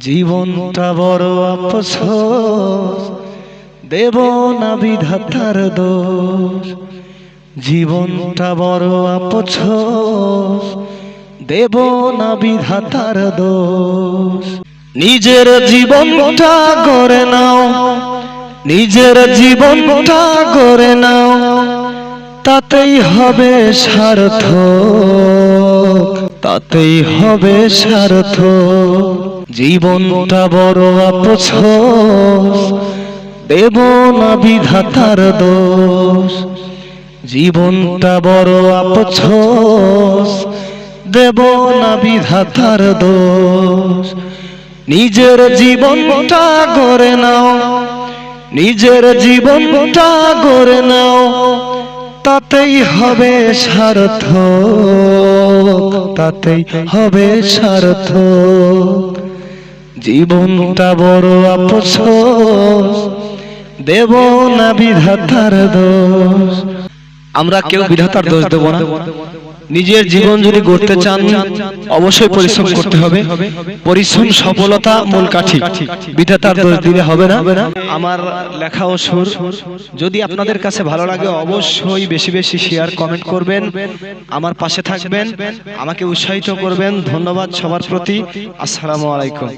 জীবনটা বড় আপস, দেব না বিধাতার দোষ। জীবনটা বড় আপস, দেব না বিধাতার দোষ। নিজের জীবনটা গড়ে নাও, নিজের জীবনটা গড়ে নাও, তাতেই হবে সার্থক, তাতেই হবে সার্থক। জীবনটা বড় আপস, দেব না বিধাতার দোষ। জীবনটা বড় আপস, দেব না বিধাতার দোষ। নিজের জীবনটা গড়ে নাও, নিজের জীবনটা গড়ে নাও, তাতেই হবে সার্থক, তাতেই হবে সার্থক। জীবনটা বড় আপস, দেব না বিধাতার দোষ। আমরা কেউ বিধাতার দোষ দেব না। নিজের জীবন যদি গড়তে চান অবশ্যই পরিশ্রম করতে হবে। পরিশ্রম সফলতা মূল কাঠি, বিধাতার দোষ দিলে হবে না। আমার লেখা ও সুর যদি আপনাদের কাছে ভালো লাগে অবশ্যই বেশি বেশি শেয়ার কমেন্ট করবেন, আমার পাশে থাকবেন, আমাকে উৎসাহিত করবেন। ধন্যবাদ সবার প্রতি। আসসালামু আলাইকুম।